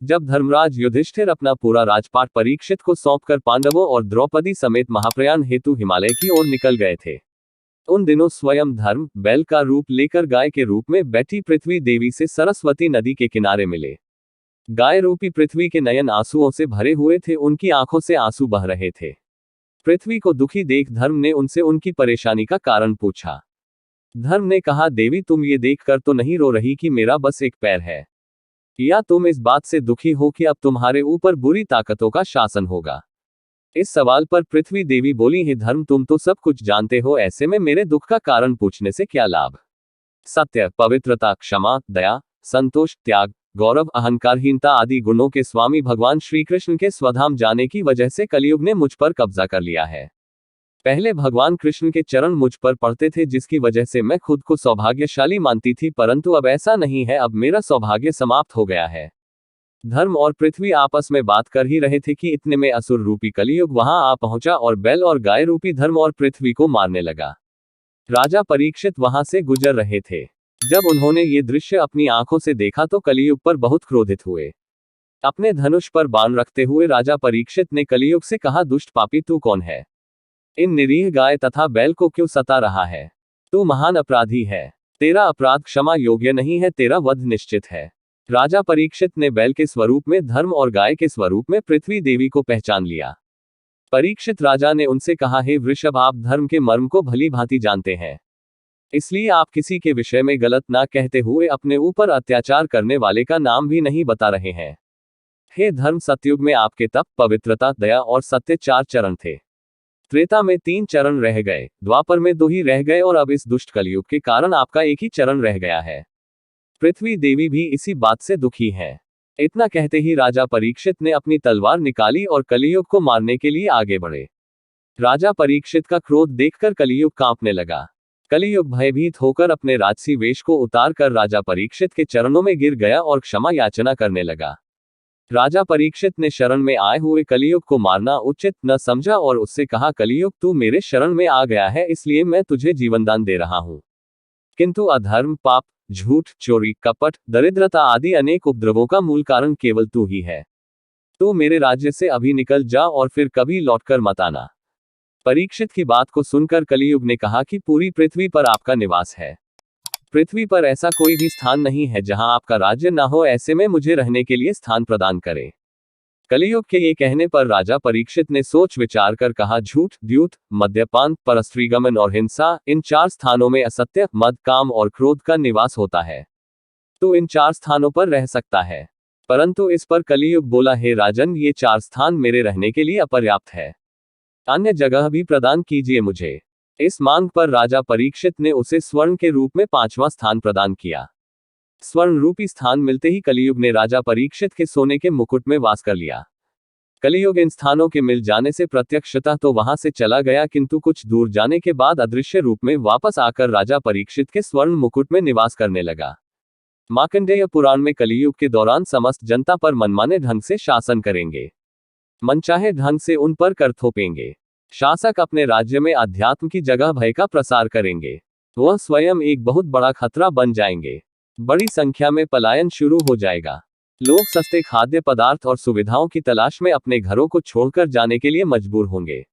जब धर्मराज युधिष्ठिर अपना पूरा राजपाट परीक्षित को सौंपकर पांडवों और द्रौपदी समेत महाप्रयाण हेतु हिमालय की ओर निकल गए थे, उन दिनों स्वयं धर्म बैल का रूप लेकर गाय के रूप में बैठी पृथ्वी देवी से सरस्वती नदी के किनारे मिले। गाय रूपी पृथ्वी के नयन आंसुओं से भरे हुए थे, उनकी आंखों से आंसू बह रहे थे। पृथ्वी को दुखी देख धर्म ने उनसे उनकी परेशानी का कारण पूछा। धर्म ने कहा, देवी तुम ये देखकर तो नहीं रो रही कि मेरा बस एक पैर है, या तुम इस बात से दुखी हो कि अब तुम्हारे ऊपर बुरी ताकतों का शासन होगा। इस सवाल पर पृथ्वी देवी बोली, हे धर्म तुम तो सब कुछ जानते हो, ऐसे में मेरे दुख का कारण पूछने से क्या लाभ। सत्य, पवित्रता, क्षमा, दया, संतोष, त्याग, गौरव, अहंकारहीनता आदि गुणों के स्वामी भगवान श्री कृष्ण के स्वधाम जाने की वजह से कलयुग ने मुझ पर कब्जा कर लिया है। पहले भगवान कृष्ण के चरण मुझ पर पड़ते थे, जिसकी वजह से मैं खुद को सौभाग्यशाली मानती थी, परंतु अब ऐसा नहीं है, अब मेरा सौभाग्य समाप्त हो गया है। धर्म और पृथ्वी आपस में बात कर ही रहे थे कि इतने में असुर रूपी कलयुग वहां आ पहुंचा और बैल और गाय रूपी धर्म और पृथ्वी को मारने लगा। राजा परीक्षित वहां से गुजर रहे थे। जब उन्होंने ये दृश्य अपनी आंखों से देखा तो कलयुग पर बहुत क्रोधित हुए। अपने धनुष पर बाण रखते हुए राजा परीक्षित ने कलयुग से कहा, दुष्ट पापी तू कौन है? इन निरीह गाय तथा बैल को क्यों सता रहा है? तू महान अपराधी है, तेरा अपराध क्षमा योग्य नहीं है, तेरा वध निश्चित है। राजा परीक्षित ने बैल के स्वरूप में धर्म और गाय के स्वरूप में पृथ्वी देवी को पहचान लिया। परीक्षित राजा ने उनसे कहा, हे वृषभ, आप धर्म के मर्म को भली भांति जानते हैं, इसलिए आप किसी के विषय में गलत ना कहते हुए अपने ऊपर अत्याचार करने वाले का नाम भी नहीं बता रहे हैं। हे धर्म, सतयुग में आपके तप, पवित्रता, दया और सत्य 4 चरण थे। त्रेता में 3 चरण रह गए, द्वापर में 2 ही रह गए और अब इस दुष्ट कलयुग के कारण आपका एक ही चरण रह गया है। पृथ्वी देवी भी इसी बात से दुखी है। इतना कहते ही राजा परीक्षित ने अपनी तलवार निकाली और कलयुग को मारने के लिए आगे बढ़े। राजा परीक्षित का क्रोध देखकर कलयुग कांपने लगा। कलयुग भयभीत होकर अपने राजसी वेश को उतार कर राजा परीक्षित के चरणों में गिर गया और क्षमा याचना करने लगा। राजा परीक्षित ने शरण में आए हुए कलयुग को मारना उचित न समझा और उससे कहा, कलयुग तू मेरे शरण में आ गया है, इसलिए मैं तुझे जीवनदान दे रहा हूं, किंतु अधर्म, पाप, झूठ, चोरी, कपट, दरिद्रता आदि अनेक उपद्रवों का मूल कारण केवल तू ही है। तू मेरे राज्य से अभी निकल जा और फिर कभी लौटकर मत आना। परीक्षित की बात को सुनकर कलयुग ने कहा कि पूरी पृथ्वी पर आपका निवास है। पृथ्वी पर ऐसा कोई भी स्थान नहीं है जहां आपका राज्य ना हो, ऐसे में मुझे रहने के लिए स्थान प्रदान करें। कलयुग के ये कहने पर राजा परीक्षित ने सोच विचार कर कहा, झूठ, द्यूत, मद्यपान, परस्त्रीगमन और हिंसा, इन 4 स्थानों में असत्य, मद, काम और क्रोध का निवास होता है। तो इन 4 स्थानों पर रह सकता है। परंतु इस पर कलयुग बोला, हे राजन, ये 4 स्थान मेरे रहने के लिए अपर्याप्त है, अन्य जगह भी प्रदान कीजिए मुझे। इस मांग पर राजा परीक्षित ने उसे स्वर्ण के रूप में 5वां स्थान प्रदान किया। स्वर्ण रूपी स्थान मिलते ही कलयुग ने राजा परीक्षित के सोने के मुकुट में वास कर लिया। कलयुग इन स्थानों के मिल जाने से प्रत्यक्षतः तो वहां से चला गया, किंतु कुछ दूर जाने के बाद अदृश्य रूप में वापस आकर राजा परीक्षित के स्वर्ण मुकुट में निवास करने लगा। मार्कंडेय पुराण में कलयुग के दौरान समस्त जनता पर मनमाने ढंग से शासन करेंगे, मनचाहे ढंग से उन पर कर थोपेंगे। शासक अपने राज्य में अध्यात्म की जगह भय का प्रसार करेंगे, वह स्वयं एक बहुत बड़ा खतरा बन जाएंगे। बड़ी संख्या में पलायन शुरू हो जाएगा। लोग सस्ते खाद्य पदार्थ और सुविधाओं की तलाश में अपने घरों को छोड़कर जाने के लिए मजबूर होंगे।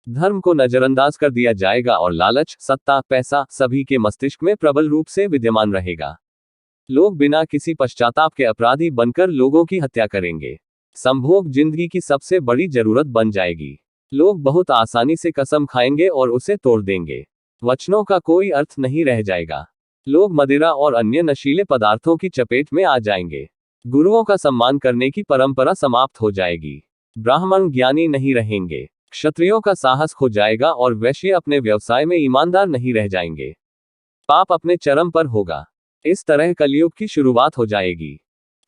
धर्म को नजरअंदाज कर दिया जाएगा और लालच, सत्ता, पैसा सभी के मस्तिष्क में प्रबल रूप से विद्यमान रहेगा। लोग बिना किसी पश्चाताप के अपराधी बनकर लोगों की हत्या करेंगे। संभोग जिंदगी की सबसे बड़ी जरूरत बन जाएगी। लोग बहुत आसानी से कसम खाएंगे और उसे तोड़ देंगे। वचनों का कोई अर्थ नहीं रह जाएगा। लोग मदिरा और अन्य नशीले पदार्थों की चपेट में आ जाएंगे। गुरुओं का सम्मान करने की परंपरा समाप्त हो जाएगी। ब्राह्मण ज्ञानी नहीं रहेंगे। क्षत्रियों का साहस खो जाएगा और वैश्य अपने व्यवसाय में ईमानदार नहीं रह जाएंगे। पाप अपने चरम पर होगा। इस तरह कलयुग की शुरुआत हो जाएगी।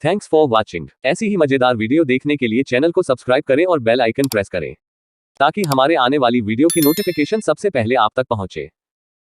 Thanks for watching. ऐसी ही मजेदार वीडियो देखने के लिए चैनल को सब्सक्राइब करें और बेल आइकन प्रेस करें, ताकि हमारे आने वाली वीडियो की नोटिफिकेशन सबसे पहले आप तक पहुंचे।